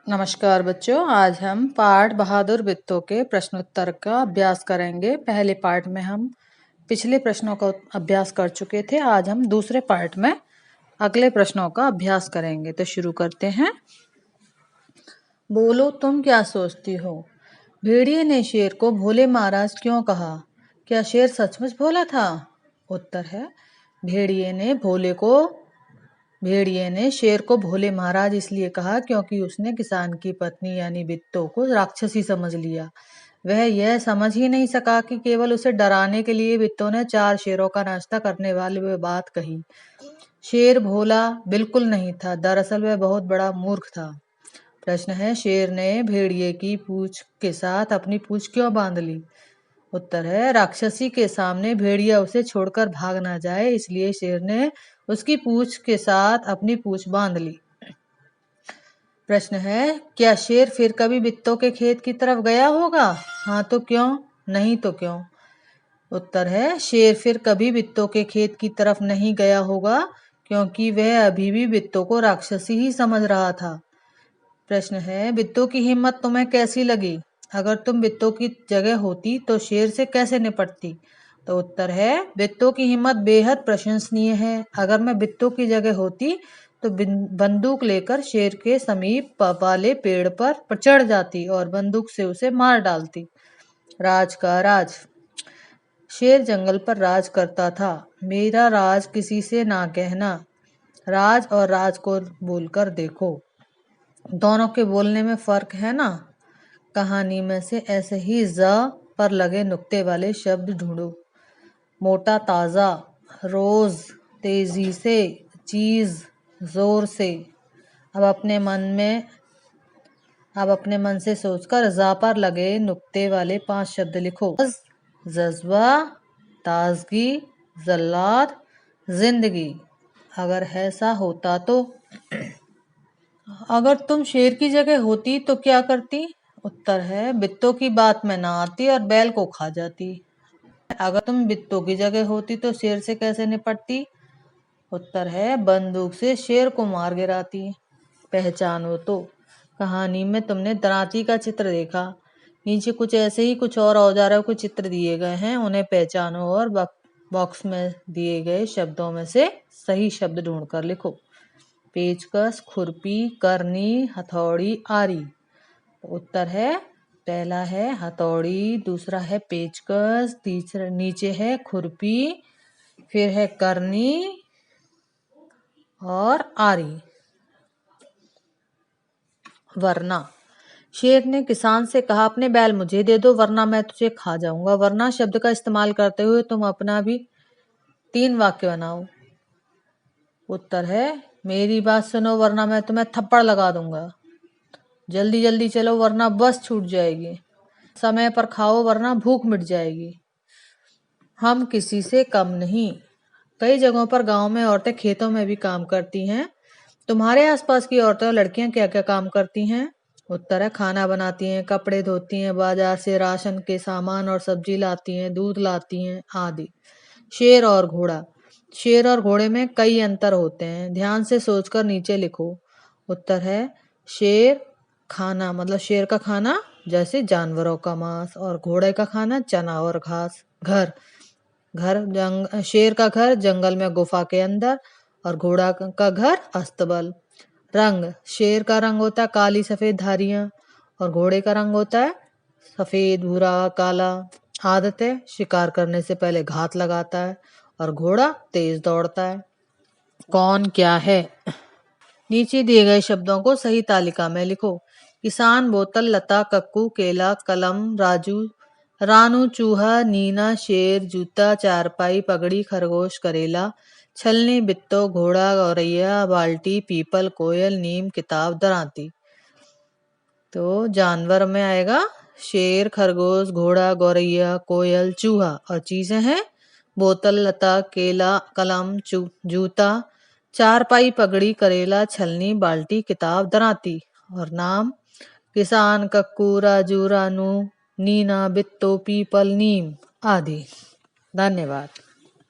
नमस्कार बच्चों, आज हम पाठ बहादुर बित्तों के प्रश्नोत्तर का अभ्यास करेंगे। पहले पार्ट में हम पिछले प्रश्नों का अभ्यास कर चुके थे। आज हम दूसरे पार्ट में अगले प्रश्नों का अभ्यास करेंगे। तो शुरू करते हैं। बोलो, तुम क्या सोचती हो? भेड़िए ने शेर को भोले महाराज क्यों कहा? क्या शेर सचमुच भोला था? उत्तर है, भेड़िए ने शेर को भोले महाराज इसलिए कहा क्योंकि उसने किसान की पत्नी यानी बित्तो को राक्षसी समझ लिया। वह यह समझ ही नहीं सका कि केवल उसे डराने के लिए बित्तो ने 4 शेरों का नाश्ता करने वाली वह बात कही। शेर भोला बिल्कुल नहीं था, दरअसल वह बहुत बड़ा मूर्ख था। प्रश्न है, शेर ने भेड़िए की पूंछ के साथ अपनी पूंछ क्यों बांध ली? उत्तर है, राक्षसी के सामने भेड़िया उसे छोड़कर भाग ना जाए, इसलिए शेर ने उसकी पूंछ के साथ अपनी पूंछ बांध ली। प्रश्न है, क्या शेर फिर कभी बित्तों के खेत की तरफ गया होगा? हाँ तो क्यों, नहीं तो क्यों? उत्तर है, शेर फिर कभी बित्तों के खेत की तरफ नहीं गया होगा क्योंकि वह अभी भी बित्तों को राक्षसी ही समझ रहा था। प्रश्न है, बित्तों की हिम्मत तुम्हें कैसी लगी? अगर तुम बित्तों की जगह होती तो शेर से कैसे निपटती? तो उत्तर है, बित्तों की हिम्मत बेहद प्रशंसनीय है। अगर मैं बित्तों की जगह होती तो बंदूक लेकर शेर के समीप वाले पेड़ पर चढ़ जाती और बंदूक से उसे मार डालती। राज का राज। शेर जंगल पर राज करता था। मेरा राज किसी से ना कहना। राज और राज को बोलकर देखो, दोनों के बोलने में फर्क है ना। कहानी में से ऐसे ही ज पर लगे नुक्ते वाले शब्द ढूंढो। मोटा ताजा, रोज, तेजी से, चीज, जोर से। अब अपने मन से सोचकर जा पर लगे नुक्ते वाले 5 शब्द लिखो। जज्बा, ताजगी, जल्लाद, जिंदगी। अगर ऐसा होता तो अगर तुम शेर की जगह होती तो क्या करती? उत्तर है, बित्तों की बात में ना आती और बैल को खा जाती। अगर तुम बित्तों की जगह होती तो शेर से कैसे निपटती? उत्तर है, बंदूक से शेर को मार गिराती। पहचानो तो। कहानी में तुमने दरांती का चित्र देखा। नीचे कुछ ऐसे ही कुछ और औजारों के चित्र दिए गए हैं, उन्हें पहचानो और बॉक्स में दिए गए शब्दों में से सही शब्द ढूंढकर लिखो। पेचकस, खुरपी, करनी, हथौड़ी, आरी। उत्तर है, पहला है हथौड़ी, दूसरा है पेचकस, तीसरा नीचे है खुरपी, फिर है करनी और आरी। वरना। शेर ने किसान से कहा, अपने बैल मुझे दे दो वरना मैं तुझे खा जाऊंगा। वरना शब्द का इस्तेमाल करते हुए तुम अपना भी 3 वाक्य बनाओ। उत्तर है, मेरी बात सुनो वरना मैं तुम्हें थप्पड़ लगा दूंगा। जल्दी जल्दी चलो वरना बस छूट जाएगी। समय पर खाओ वरना भूख मिट जाएगी। हम किसी से कम नहीं। कई जगहों पर गांव में औरतें खेतों में भी काम करती हैं। तुम्हारे आसपास की औरतें और लड़कियां क्या क्या काम करती हैं? उत्तर है, खाना बनाती हैं, कपड़े धोती हैं, बाजार से राशन के सामान और सब्जी लाती हैं, दूध लाती हैं आदि। शेर और घोड़ा। शेर और घोड़े में कई अंतर होते हैं, ध्यान से सोचकर नीचे लिखो। उत्तर है, शेर खाना मतलब शेर का खाना जैसे जानवरों का मांस और घोड़े का खाना चना और घास। शेर का घर जंगल में गुफा के अंदर और घोड़ा का घर अस्तबल। रंग, शेर का रंग होता है काली सफेद धारियां और घोड़े का रंग होता है सफेद भूरा काला। आदतें, शिकार करने से पहले घात लगाता है और घोड़ा तेज दौड़ता है। कौन क्या है? नीचे दिए गए शब्दों को सही तालिका में लिखो। किसान, बोतल, लता, कक्कू, केला, कलम, राजू, रानू, चूहा, नीना, शेर, जूता, चारपाई, पगड़ी, खरगोश, करेला, छलनी, बित्तो, घोड़ा, गौरैया, बाल्टी, पीपल, कोयल, नीम, किताब, दरांती। तो जानवर में आएगा शेर, खरगोश, घोड़ा, गौरैया, कोयल, चूहा और चीजें हैं बोतल, लता, केला, कलम, जूता, चारपाई, पगड़ी, करेला, छलनी, बाल्टी, किताब, दरांती। और नाम किसान, कक्कू, राजू, रानू, नीना, बित्तो, पीपल, नीम आदि। धन्यवाद।